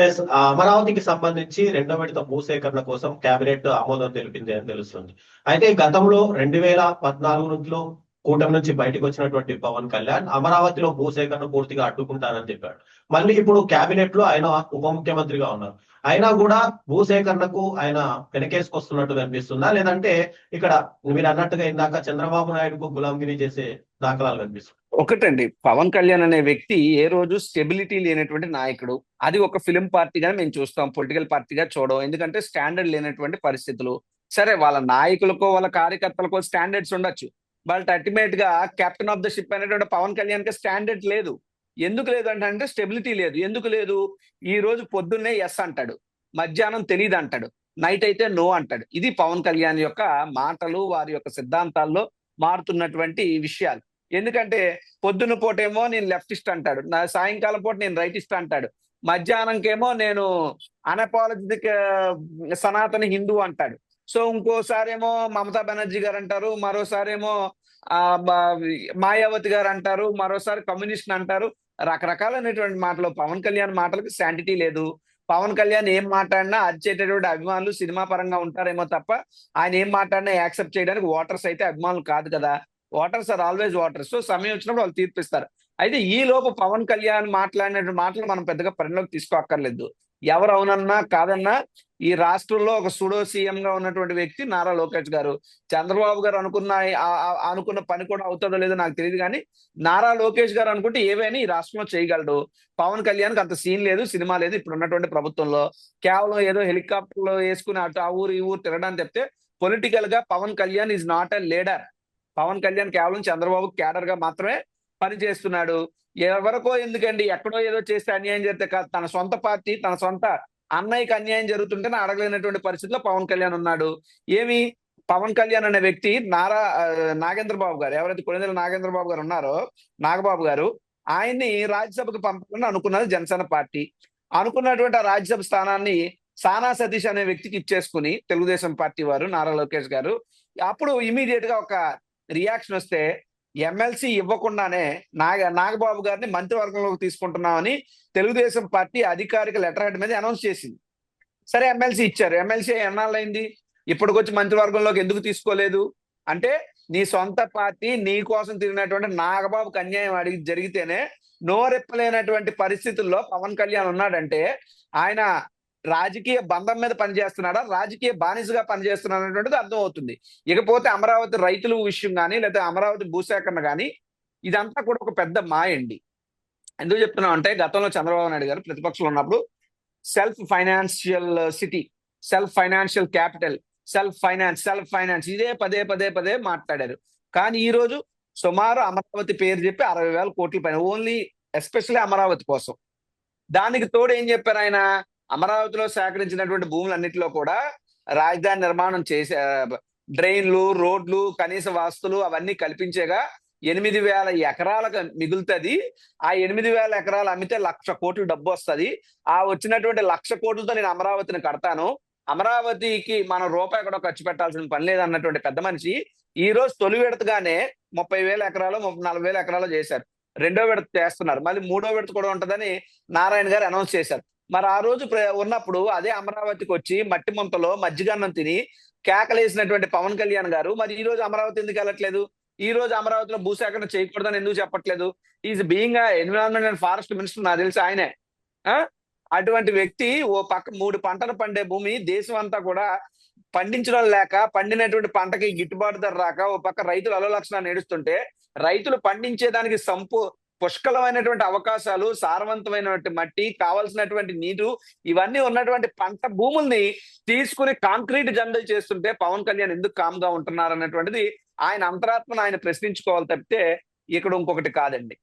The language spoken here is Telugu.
ఎస్. అమరావతికి సంబంధించి రెండో విడత భూసేకరణ కోసం కేబినెట్ ఆమోదం తెలిపింది అని తెలుస్తుంది. అయితే గతంలో 2014లో కూటమి నుంచి బయటకు వచ్చినటువంటి పవన్ కళ్యాణ్ అమరావతిలో భూసేకరణ పూర్తిగా అడ్డుకుంటానని చెప్పాడు. మళ్ళీ ఇప్పుడు కేబినెట్ లో ఆయన ఉప ముఖ్యమంత్రిగా ఉన్నారు. అయినా కూడా భూసేకరణకు ఆయన వెనకేసుకొస్తున్నట్టు కనిపిస్తుందా, లేదంటే ఇక్కడ మీరు అన్నట్టుగా ఇందాక చంద్రబాబు నాయుడుకు గులాంగిరి చేసే దాఖలాలు కనిపిస్తుంది? ఒకటండి, పవన్ కళ్యాణ్ అనే వ్యక్తి ఏ రోజు స్టెబిలిటీ లేనటువంటి నాయకుడు. అది ఒక ఫిలిం పార్టీగా మేము చూస్తాం, పొలిటికల్ పార్టీగా చూడం. ఎందుకంటే స్టాండర్డ్ లేనటువంటి పరిస్థితులు. సరే, వాళ్ళ నాయకులకో వాళ్ళ కార్యకర్తలకో స్టాండర్డ్స్ ఉండొచ్చు, బట్ అల్టిమేట్ గా కెప్టెన్ ఆఫ్ ద షిప్ అనేటువంటి పవన్ కళ్యాణ్ కి స్టాండర్డ్ లేదు. ఎందుకు లేదు అంటే స్టెబిలిటీ లేదు. ఎందుకు లేదు? ఈ రోజు పొద్దున్నే ఎస్ అంటాడు, మధ్యాహ్నం తెలియదు అంటాడు, నైట్ అయితే నో అంటాడు. ఇది పవన్ కళ్యాణ్ యొక్క మాటలు, వారి యొక్క సిద్ధాంతాల్లో మారుతున్నటువంటి విషయాలు. ఎందుకంటే పొద్దున్న పూటేమో నేను లెఫ్టిస్ట్ అంటాడు, నా సాయంకాలం పూట నేను రైటిస్ట్ అంటాడు, మధ్యాహ్నంకేమో నేను అనపాలజిటిక్ సనాతన హిందూ అంటాడు. సో ఇంకోసారేమో మమతా బెనర్జీ గారు అంటారు, మరోసారేమో ఆ మాయావతి గారు అంటారు, మరోసారి కమ్యూనిస్ట్ అంటారు. రకరకాలైనటువంటి మాటలు. పవన్ కళ్యాణ్ మాటలకు శాంటిటీ లేదు. పవన్ కళ్యాణ్ ఏం మాట్లాడినా అరిచేటటువంటి అభిమానులు సినిమా పరంగా ఉంటారేమో తప్ప ఆయన ఏం మాట్లాడినా యాక్సెప్ట్ చేయడానికి ఓటర్స్ అయితే అభిమానులు కాదు కదా. Voters are always voters. So సమయం వచ్చినప్పుడు వాళ్ళు తీర్పిస్తారు. అయితే ఈ లోపు పవన్ కళ్యాణ్ మాట్లాడిన మాటలు మనం పెద్దగా పరిణలోకి తీసుకోక్కర్లేదు. ఎవరు అవునన్నా కాదన్నా ఈ రాష్ట్రంలో ఒక సుడో సీఎం గా ఉన్నటువంటి వ్యక్తి నారా లోకేష్ గారు. చంద్రబాబు గారు అనుకున్న పని కూడా అవుతుందో లేదో నాకు తెలియదు, కానీ నారా లోకేష్ గారు అనుకుంటే ఏవైనా ఈ రాష్ట్రంలో చేయగలడు. పవన్ కళ్యాణ్కి అంత సీన్ లేదు, సినిమా లేదు ఇప్పుడు ఉన్నటువంటి ప్రభుత్వంలో. కేవలం ఏదో హెలికాప్టర్ లో వేసుకుని అటు ఆ ఊరు ఈ ఊరు తిరగడానికి చెప్తే పొలిటికల్ గా Pawan Kalyan is not a leader. Pawan Kalyan కేవలం చంద్రబాబు క్యాడర్ గా మాత్రమే పనిచేస్తున్నాడు. ఎవరికో ఎందుకండి, ఎక్కడో ఏదో చేస్తే అన్యాయం జరిగితే కాదు, తన సొంత పార్టీ తన సొంత అన్నయ్యకి అన్యాయం జరుగుతుంటేనే అడగలేనటువంటి పరిస్థితిలో పవన్ కళ్యాణ్ ఉన్నాడు. ఏమి, పవన్ కళ్యాణ్ అనే వ్యక్తి నాగేంద్ర బాబు గారు, ఎవరైతే కొణిదెల నాగేంద్ర బాబు గారు ఉన్నారో, నాగబాబు గారు, ఆయన్ని రాజ్యసభకు పంపాలని అనుకున్నది జనసేన పార్టీ. అనుకున్నటువంటి ఆ రాజ్యసభ స్థానాన్ని సానా సతీష్ అనే వ్యక్తికి ఇచ్చేసుకుని తెలుగుదేశం పార్టీ వారు, నారా లోకేష్ గారు, అప్పుడు ఇమీడియట్ గా ఒక రియాక్షన్ వస్తే ఎమ్మెల్సీ ఇవ్వకుండానే నాగబాబు గారిని మంత్రివర్గంలోకి తీసుకుంటున్నామని తెలుగుదేశం పార్టీ అధికారిక లెటర్ హెడ్ మీద అనౌన్స్ చేసింది. సరే, ఎమ్మెల్సీ ఇచ్చారు. ఎమ్మెల్సీ ఎన్నాళ్ళైంది? ఇప్పటికొచ్చి మంత్రివర్గంలోకి ఎందుకు తీసుకోలేదు అంటే, నీ సొంత పార్టీ నీ కోసం తిరిగినటువంటి నాగబాబుకి అన్యాయం జరిగితేనే నోరెప్పలేనటువంటి పరిస్థితుల్లో పవన్ కళ్యాణ్ ఉన్నాడంటే ఆయన రాజకీయ బంధం మీద పనిచేస్తున్నాడా, రాజకీయ బానిసగా పనిచేస్తున్నాడు అనేటువంటిది అర్థం అవుతుంది. ఇకపోతే అమరావతి రైతుల విషయం కానీ, లేదా అమరావతి భూసేకరణ కానీ, ఇదంతా కూడా ఒక పెద్ద మాయండి. ఎందుకు చెప్తున్నాం అంటే, గతంలో చంద్రబాబు నాయుడు గారు ప్రతిపక్షంలో ఉన్నప్పుడు self financial city, self financial capital, self finance ఇదే పదే పదే పదే మాట్లాడారు. కానీ ఈ రోజు సుమారు అమరావతి పేరు చెప్పి 60,000 కోట్ల పైన, ఓన్లీ ఎస్పెషల్లీ అమరావతి కోసం. దానికి తోడు ఏం చెప్పారు ఆయన, అమరావతిలో సేకరించినటువంటి భూములన్నిటిలో కూడా రాజధాని నిర్మాణం చేసే డ్రైన్లు, రోడ్లు, కనీస వాస్తులు అవన్నీ కల్పించేగా 8,000 ఎకరాలకు మిగులుతుంది. ఆ 8,000 ఎకరాలు అమ్మితే 1,00,000 కోట్లు డబ్బు వస్తుంది. ఆ వచ్చినటువంటి 1,00,000 కోట్లతో నేను అమరావతిని కడతాను, అమరావతికి మనం రూపాయి కూడా ఖర్చు పెట్టాల్సిన పని లేదన్నటువంటి పెద్ద మనిషి ఈ రోజు తొలి విడతగానే 30,000 ఎకరాలు 40,000 ఎకరాలు చేశారు. రెండో విడత చేస్తున్నారు, మళ్ళీ మూడో విడత కూడా ఉంటుందని నారాయణ గారు అనౌన్స్ చేశారు. మరి ఆ రోజు ఉన్నప్పుడు అదే అమరావతికి వచ్చి మట్టి ముంతలో మజ్జిగన్నం తిని కేకలేసినటువంటి పవన్ కళ్యాణ్ గారు మరి ఈ రోజు అమరావతి ఎందుకు వెళ్ళట్లేదు? ఈ రోజు అమరావతిలో భూసేకరణ చేయకూడదని ఎందుకు చెప్పట్లేదు? Is being environment and forest minister, నాకు తెలిసి ఆయనే. అటువంటి వ్యక్తి ఓ పక్క 3 పంటలు పండే భూమి దేశం అంతా కూడా పండించడం లేక, పండినటువంటి పంటకి గిట్టుబాటు ధర రాక, ఓ పక్క రైతులు అలలక్షణాన్ని ఏడుస్తుంటే, రైతులు పండించేదానికి పుష్కలమైనటువంటి అవకాశాలు, సారవంతమైనటువంటి మట్టి, కావలసినటువంటి నీరు, ఇవన్నీ ఉన్నటువంటి పంట భూముల్ని తీసుకుని కాంక్రీట్ జంగల్ చేస్తుంటే పవన్ కళ్యాణ్ ఎందుకు కామ్గా ఉంటున్నారు అన్నటువంటిది ఆయన అంతరాత్మను ఆయన ప్రశ్నించుకోవాలి తప్పితే ఇక్కడ ఇంకొకటి కాదండి.